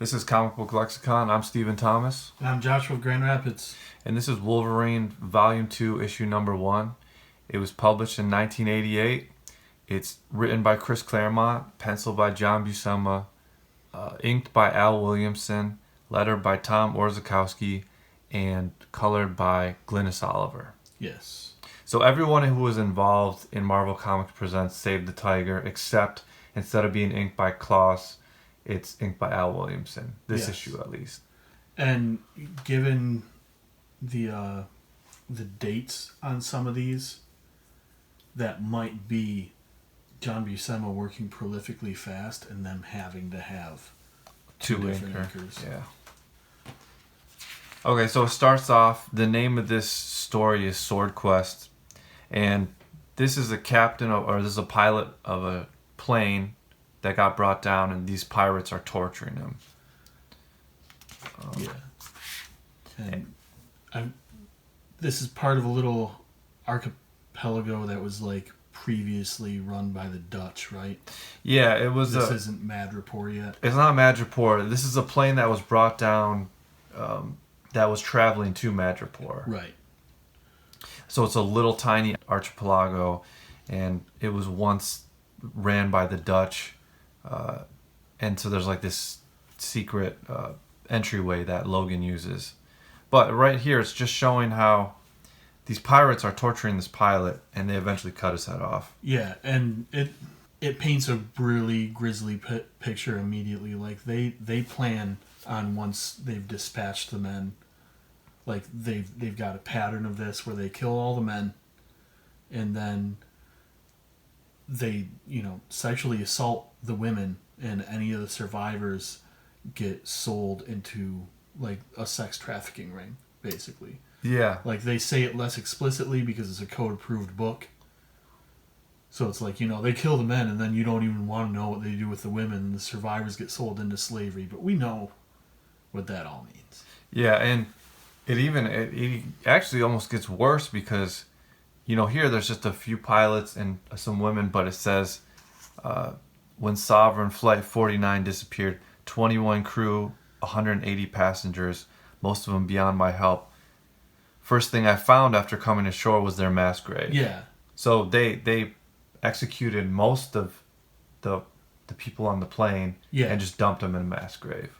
This is Comic Book Lexicon. I'm Stephen Thomas. And I'm Joshua of Grand Rapids. And this is Wolverine Volume 2, Issue Number 1. It was published in 1988. It's written by Chris Claremont, penciled by John Buscema, inked by Al Williamson, lettered by Tom Orzechowski, and colored by Glynis Oliver. Yes. So everyone who was involved in Marvel Comics Presents Save the Tiger, except instead of being inked by Klaus, it's inked by Al Williamson. This issue, at least. And given the dates on some of these, that might be John Buscema working prolifically fast and them having to have two different inkers. Yeah. Okay, so it starts off, the name of this story is Sword Quest, and this is a this is a pilot of a plane that got brought down, and these pirates are torturing him. And this is part of a little archipelago that was like previously run by the Dutch, right? Yeah, it was. This isn't Madripoor yet. It's not Madripoor. This is a plane that was brought down that was traveling to Madripoor. Right. So it's a little tiny archipelago, and it was once ran by the Dutch. And so there's like this secret entryway that Logan uses. But right here, it's just showing how these pirates are torturing this pilot, and they eventually cut his head off. Yeah, and it paints a really grisly picture immediately. Like they plan on, once they've dispatched the men, like they've got a pattern of this where they kill all the men, and then they sexually assault the women, and any of the survivors get sold into like a sex trafficking ring, basically. Yeah. Like they say it less explicitly because it's a code approved book. So it's like, they kill the men and then you don't even want to know what they do with the women, and the survivors get sold into slavery, but we know what that all means. Yeah, and it actually almost gets worse because here there's just a few pilots and some women, but it says when Sovereign Flight 49 disappeared, 21 crew, 180 passengers, most of them beyond my help. First thing I found after coming ashore was their mass grave. Yeah. So they executed most of the people on the plane and just dumped them in a mass grave.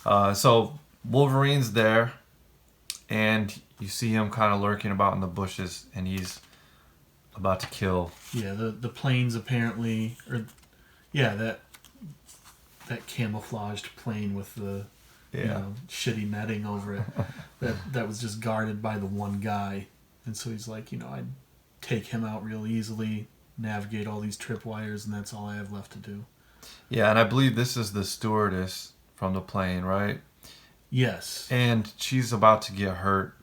So Wolverine's there, and you see him kind of lurking about in the bushes, and he's about to kill. Yeah, the plane's apparently, that camouflaged plane with the shitty netting over it that was just guarded by the one guy, and so he's like, I'd take him out real easily, navigate all these tripwires, and that's all I have left to do. Yeah, and I believe this is the stewardess from the plane, right? Yes. And she's about to get hurt,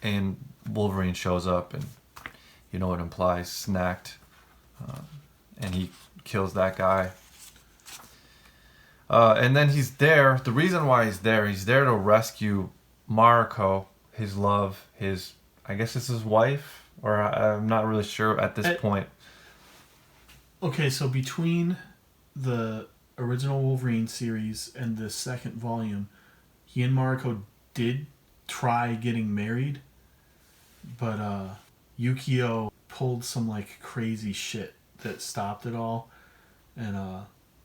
and Wolverine shows up, and it implies snacked, and he kills that guy. And then he's there. The reason why he's there to rescue Mariko, his love, I guess it's his wife, or I'm not really sure at this point. Okay, so between the original Wolverine series and the second volume, he and Mariko did try getting married, but Yukio pulled some like crazy shit that stopped it all, and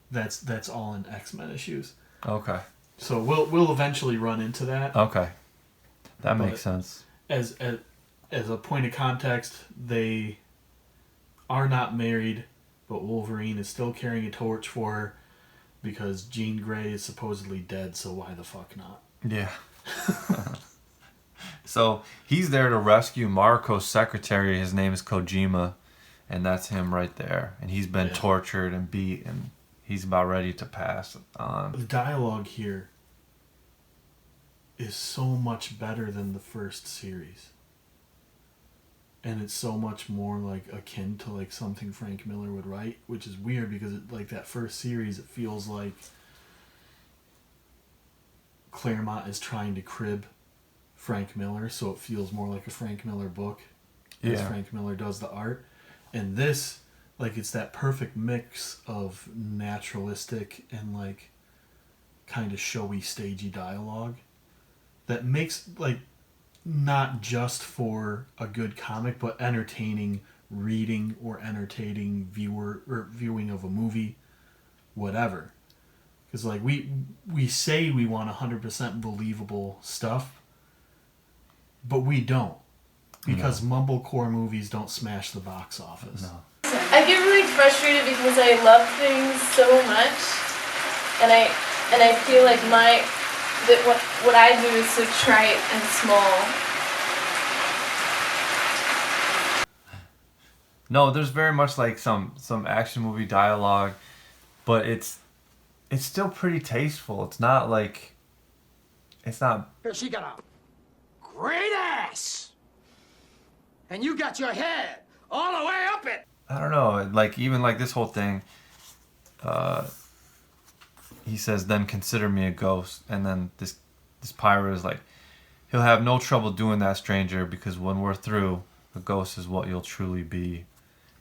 that's all in X-Men issues. Okay. So we'll eventually run into that. Okay. That makes sense. As a point of context, they are not married, but Wolverine is still carrying a torch for her because Jean Grey is supposedly dead, so why the fuck not? Yeah. So he's there to rescue Mariko's secretary. His name is Kojima, and that's him right there. And he's been tortured and beat, and he's about ready to pass on. The dialogue here is so much better than the first series. And it's so much more like akin to like something Frank Miller would write, which is weird because like that first series, it feels like Claremont is trying to crib Frank Miller, so it feels more like a Frank Miller book as Frank Miller does the art. And this like it's that perfect mix of naturalistic and like kind of showy, stagey dialogue that makes like not just for a good comic, but entertaining reading or entertaining viewer or viewing of a movie, whatever. Because like we say we want 100% believable stuff, but we don't, because mumblecore movies don't smash the box office. No. I get really frustrated because I love things so much, and I feel like what I do is so trite and small. No, there's very much like some action movie dialogue, but it's still pretty tasteful. It's not like She got a great ass, and you got your head all the way up it. I don't know, like even like this whole thing. He says, "Then consider me a ghost," and then this pirate is like, "He'll have no trouble doing that, stranger, because when we're through, a ghost is what you'll truly be."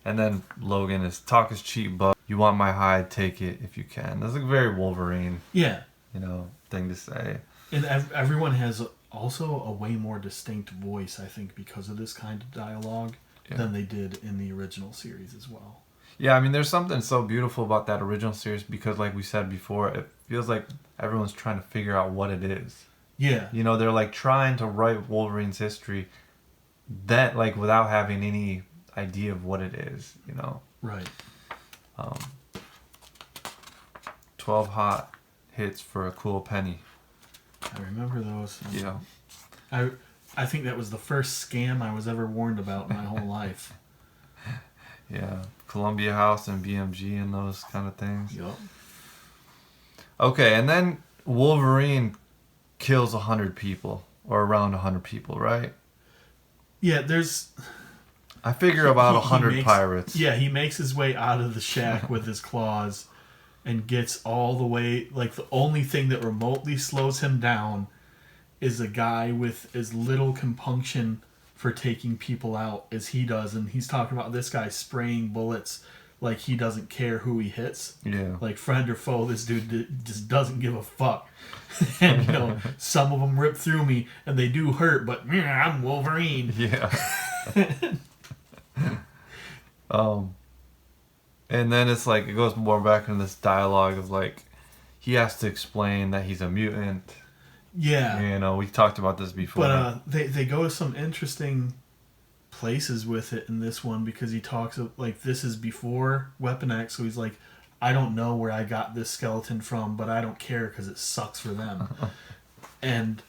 And then Logan is, "Talk is cheap, but you want my hide, take it if you can." That's a very Wolverine, Yeah. thing to say. And everyone has also a way more distinct voice, I think, because of this kind of dialogue than they did in the original series as well. Yeah, I mean, there's something so beautiful about that original series because, like we said before, it feels like everyone's trying to figure out what it is. Yeah. They're like trying to write Wolverine's history that like without having any idea of what it is, Right. 12 hot hits for a cool penny. I remember those. Yeah. I think that was the first scam I was ever warned about in my whole life. Yeah. Columbia House and BMG and those kind of things. Yup. Okay, and then Wolverine kills 100 people, or around 100 people, right? Yeah, there's... I figure about 100 makes, pirates. Yeah, he makes his way out of the shack with his claws and gets all the way... Like, the only thing that remotely slows him down is a guy with as little compunction for taking people out as he does. And he's talking about this guy spraying bullets like he doesn't care who he hits. Yeah. Like, friend or foe, this dude just doesn't give a fuck. And, some of them rip through me, and they do hurt, but I'm Wolverine. Yeah. And then it's like, it goes more back into this dialogue of like, he has to explain that he's a mutant. Yeah. We talked about this before. But they go to some interesting places with it in this one because he talks of, like, this is before Weapon X, so he's like, I don't know where I got this skeleton from, but I don't care because it sucks for them. And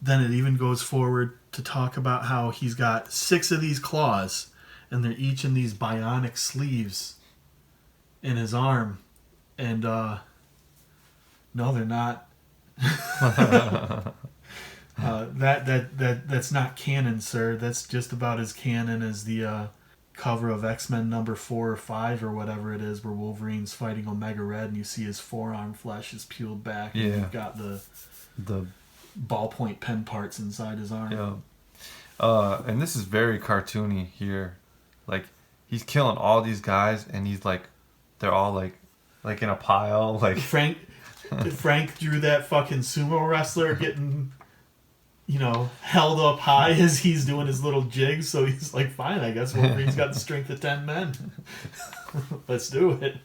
then it even goes forward to talk about how he's got 6 of these claws, and they're each in these bionic sleeves in his arm. And no, they're not. That's not canon, sir. That's just about as canon as the cover of X-Men number 4 or 5 or whatever it is, where Wolverine's fighting Omega Red and you see his forearm flesh is peeled back and you've got the ballpoint pen parts inside his arm. Yeah. And this is very cartoony here. Like, he's killing all these guys and he's like, they're all like in a pile. Like Frank drew that fucking sumo wrestler getting, held up high as he's doing his little jigs. So he's like, fine, I guess Wolverine's got the strength of 10 men. Let's do it.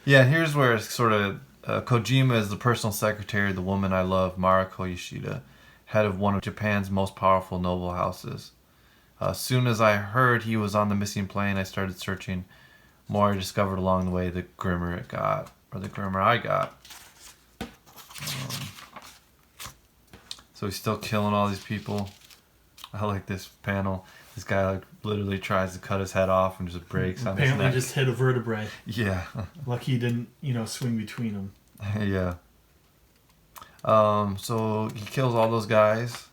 Yeah, here's where it's sort of... Kojima is the personal secretary of the woman I love, Mariko Yoshida, head of one of Japan's most powerful noble houses. As soon as I heard he was on the missing plane, I started searching. More I discovered along the way, the grimmer it got, or the grimmer I got. So he's still killing all these people. I like this panel. This guy literally tries to cut his head off and just breaks on his neck. Apparently just hit a vertebrae. Yeah. Lucky he didn't, swing between them. Yeah. So he kills all those guys.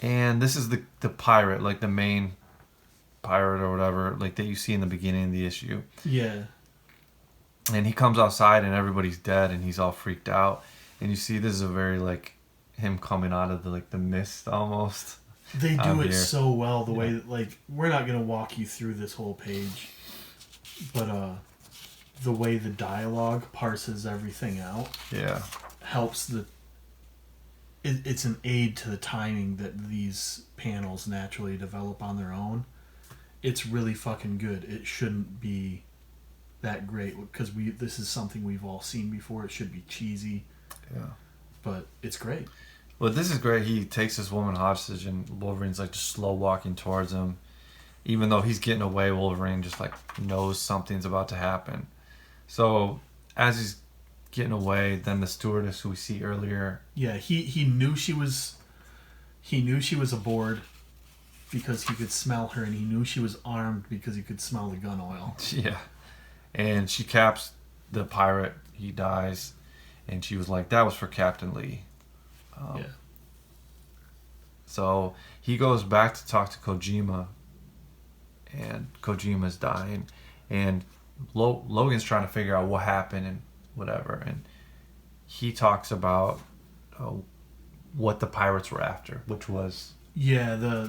And this is the pirate, like the main pirate or whatever, like that you see in the beginning of the issue. Yeah. And he comes outside and everybody's dead and he's all freaked out. And you see this is a very like him coming out of the mist almost. They do it here. so well. The way that, like, we're not gonna walk you through this whole page, but the way the dialogue parses everything out, helps the. It's an aid to the timing that these panels naturally develop on their own. It's really fucking good. It shouldn't be that great because this is something we've all seen before. It should be cheesy, but it's great. Well, this is great. He takes this woman hostage, and Wolverine's like just slow walking towards him. Even though he's getting away, Wolverine just like knows something's about to happen. So as he's getting away, then the stewardess who we see earlier, he knew she was aboard because he could smell her, and he knew she was armed because he could smell the gun oil. And she caps the pirate. He dies, and she was like, "That was for Captain Lee." So he goes back to talk to Kojima, and Kojima's dying, and Logan's trying to figure out what happened and whatever, and he talks about what the pirates were after, which was the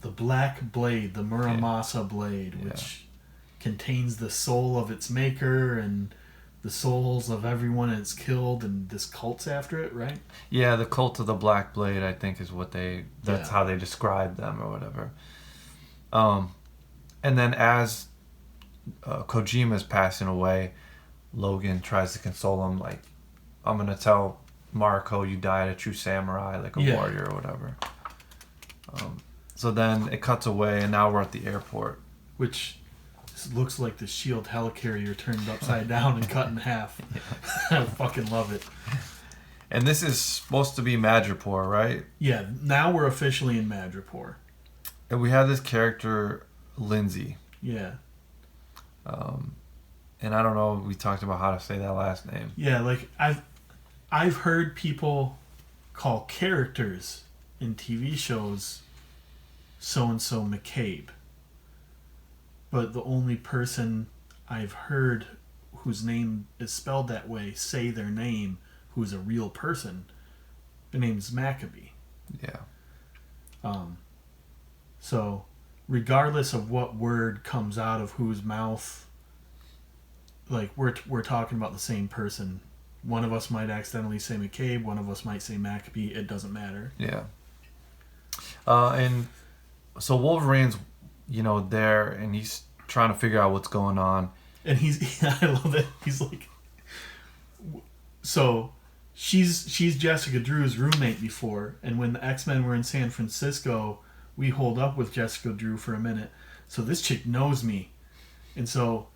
black blade, the Muramasa blade, which contains the soul of its maker and the souls of everyone it's killed, and this cult's after it, right? Yeah, the cult of the Black Blade, I think, is what that's how they describe them or whatever. And then as Kojima's passing away, Logan tries to console him, like, I'm going to tell Mariko you died a true samurai, like a warrior or whatever. So then it cuts away, and now we're at the airport. Which looks like the SHIELD helicarrier turned upside down and cut in half. I fucking love it. And this is supposed to be Madripoor, right? Yeah, now we're officially in Madripoor. And we have this character, Lindsay. Yeah. And I don't know, we talked about how to say that last name. Yeah, like I've heard people call characters in TV shows so-and-so McCabe. But the only person I've heard whose name is spelled that way say their name, who's a real person, their name's Maccabee. Yeah. So, regardless of what word comes out of whose mouth, like, we're talking about the same person. One of us might accidentally say McCabe, one of us might say Maccabee. It doesn't matter. Yeah. And so Wolverine's, there, and he's trying to figure out what's going on. And I love it. He's like, so she's Jessica Drew's roommate before, and when the X-Men were in San Francisco, we holed up with Jessica Drew for a minute. So this chick knows me, and so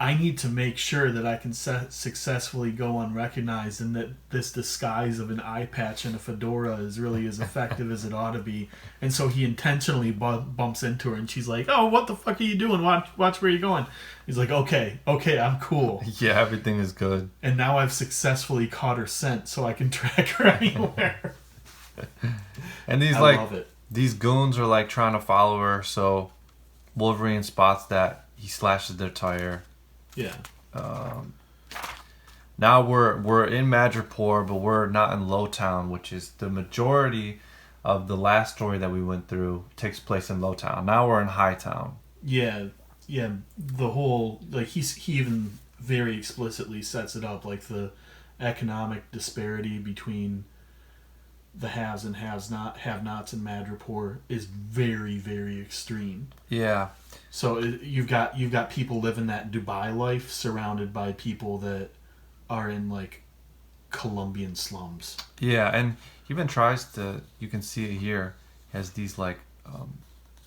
I need to make sure that I can successfully go unrecognized, and that this disguise of an eye patch and a fedora is really as effective as it ought to be. And so he intentionally bumps into her, and she's like, "Oh, what the fuck are you doing? Watch where you're going." He's like, "Okay, I'm cool." Yeah, everything is good. And now I've successfully caught her scent, so I can track her anywhere. And I love it. These goons are like trying to follow her, so Wolverine spots that. He slashes their tire. Yeah. Now we're in Madripoor, but we're not in Lowtown, which is the majority of the last story that we went through takes place in Lowtown. Now we're in Hightown. Yeah. The whole, like, he even very explicitly sets it up, like the economic disparity between the haves and have-nots in Madripoor is very, very extreme. Yeah. So you've got people living that Dubai life surrounded by people that are in, like, Colombian slums. Yeah, and he even tries to, you can see it here, has these like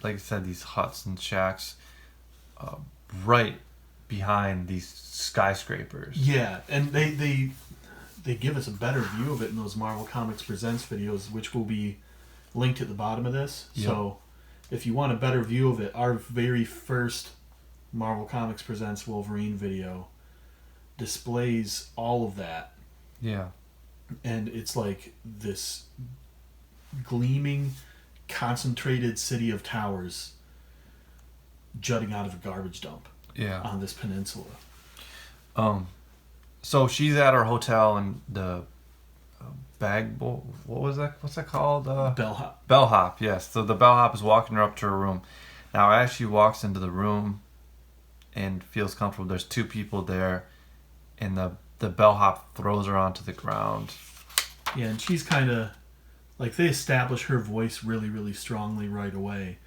I said, these huts and shacks right behind these skyscrapers. Yeah, and they give us a better view of it in those Marvel Comics Presents videos, which will be linked at the bottom of this. Yep. So if you want a better view of it, our very first Marvel Comics Presents Wolverine video displays all of that. Yeah. And it's like this gleaming, concentrated city of towers jutting out of a garbage dump. Yeah. On this peninsula. So she's at her hotel, and the what was that? What's that called? Bellhop. Bellhop, yes. So the bellhop is walking her up to her room. Now, as she walks into the room and feels comfortable, there's two people there, and the bellhop throws her onto the ground. Yeah, and she's kind of like, they establish her voice really, really strongly right away.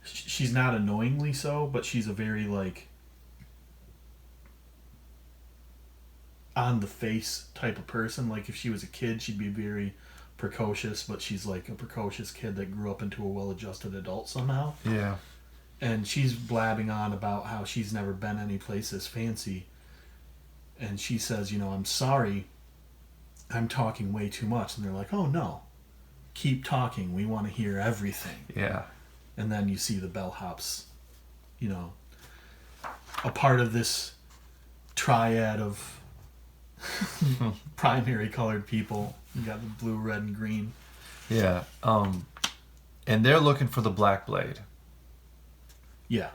She's not annoyingly so, but she's a very like on the face type of person. Like if she was a kid, she'd be very precocious, but she's like a precocious kid that grew up into a well-adjusted adult somehow. Yeah. And she's blabbing on about how she's never been any place as fancy. And she says, I'm sorry, I'm talking way too much. And they're like, oh no, keep talking. We want to hear everything. Yeah. And then you see the bellhops, a part of this triad of primary colored people. You got the blue, red, and green. Yeah. And they're looking for the Black Blade. Yeah.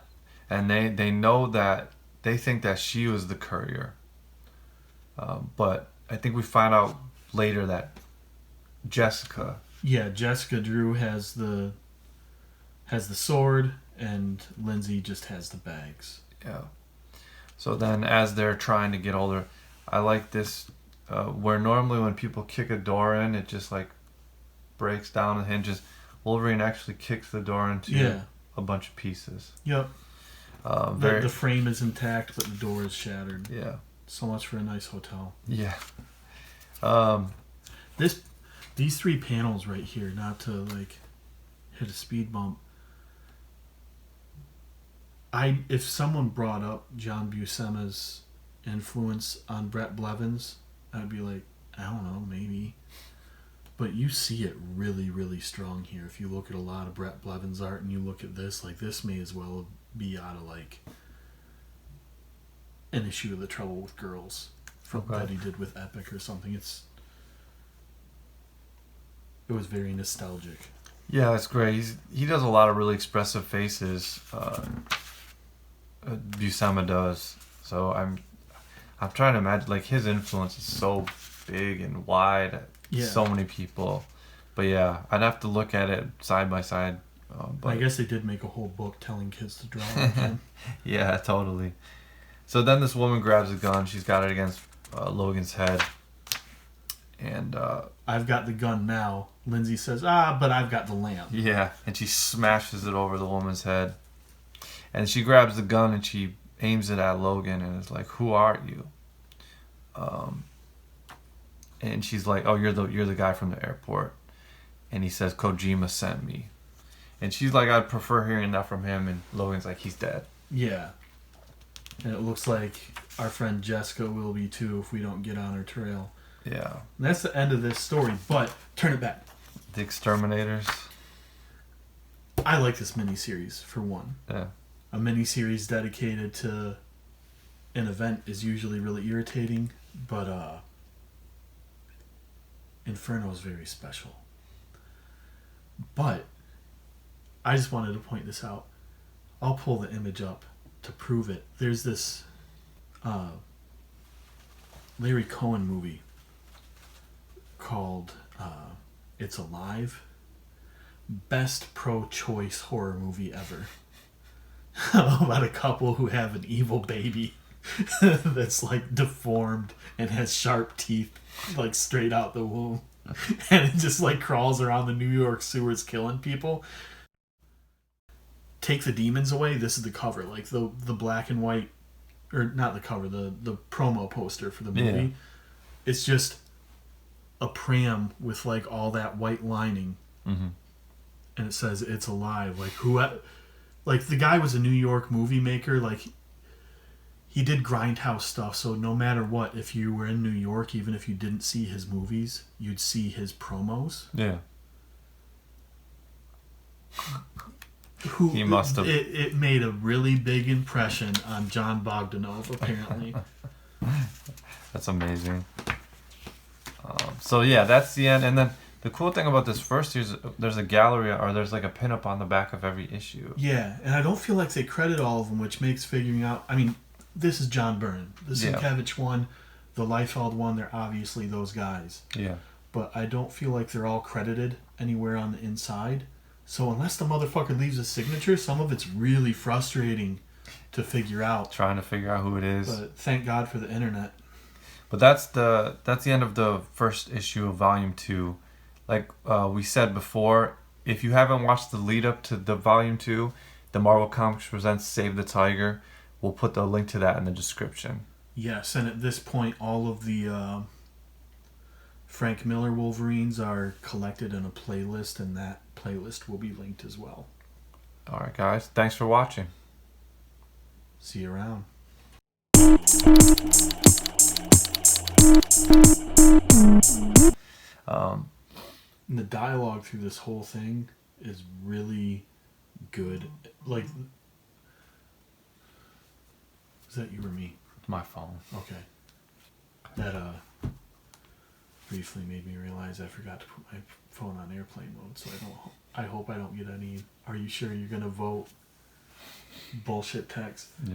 And they know that, they think that she was the courier. But I think we find out later that Jessica. Yeah, Jessica Drew has the sword, and Lindsay just has the bags. Yeah. So then as they're trying to get older, I like this, where normally when people kick a door in, it just like breaks down and hinges. Wolverine actually kicks the door into a bunch of pieces. Yep. The frame is intact, but the door is shattered. Yeah. So much for a nice hotel. Yeah. These three panels right here, not to like hit a speed bump. If someone brought up John Buscema's influence on Brett Blevins, I'd be like, I don't know, maybe. But you see it really, really strong here. If you look at a lot of Brett Blevins art and you look at this, like this may as well be out of like an issue of The Trouble with Girls that he did with Epic or something. It was very nostalgic. Yeah, that's great. He does a lot of really expressive faces. Buscema does. So I'm trying to imagine, like, his influence is so big and wide. Yeah. So many people. But yeah, I'd have to look at it side by side. But I guess they did make a whole book telling kids to draw like him. Yeah, totally. So then this woman grabs a gun. She's got it against Logan's head. And I've got the gun now. Lindsay says, but I've got the lamp. Yeah, and she smashes it over the woman's head. And she grabs the gun and she aims it at Logan and is like, "Who are you?" And she's like, "Oh, you're the guy from the airport." And he says, "Kojima sent me." And she's like, "I'd prefer hearing that from him." And Logan's like, "He's dead." Yeah. And it looks like our friend Jessica will be too if we don't get on her trail. Yeah. And that's the end of this story, but turn it back. The Exterminators. I like this miniseries, for one. Yeah. A miniseries dedicated to an event is usually really irritating, but Inferno is very special. But I just wanted to point this out. I'll pull the image up to prove it. There's this Larry Cohen movie called It's Alive. Best pro-choice horror movie ever. About a couple who have an evil baby that's like deformed and has sharp teeth like straight out the womb. And it just like crawls around the New York sewers killing people. Take the demons away. This is the cover, like the black and white, or not the cover, the promo poster for the movie. Yeah. It's just a pram with like all that white lining, Mm-hmm. and it says "It's Alive." Like who? Like the guy was a New York movie maker. Like he did Grindhouse stuff. So no matter what, if you were in New York, even if you didn't see his movies, you'd see his promos. Yeah. He must have. It made a really big impression on John Bogdanov, apparently. That's amazing. So yeah, that's the end. And then the cool thing about this first is there's a gallery, or there's like a pinup on the back of every issue. Yeah, and I don't feel like they credit all of them, which makes figuring out. I mean, this is John Byrne. The Sienkiewicz one the Liefeld one, they're obviously those guys. Yeah. But I don't feel like they're all credited anywhere on the inside. So unless the motherfucker leaves a signature, some of it's really frustrating to figure out. Trying to figure out who it is. But thank God for the internet. But that's the end of the first issue of Volume 2. Like we said before, if you haven't watched the lead up to the Volume 2, the Marvel Comics Presents Save the Tiger, we'll put the link to that in the description. Yes, and at this point, all of the Frank Miller Wolverines are collected in a playlist, and that playlist will be linked as well. All right, guys. Thanks for watching. See you around. And the dialogue through this whole thing is really good. Like, is that you or me? My phone. Okay. That briefly made me realize I forgot to put my phone on airplane mode, so I hope I don't get any "are you sure you're gonna vote" bullshit text. Yeah.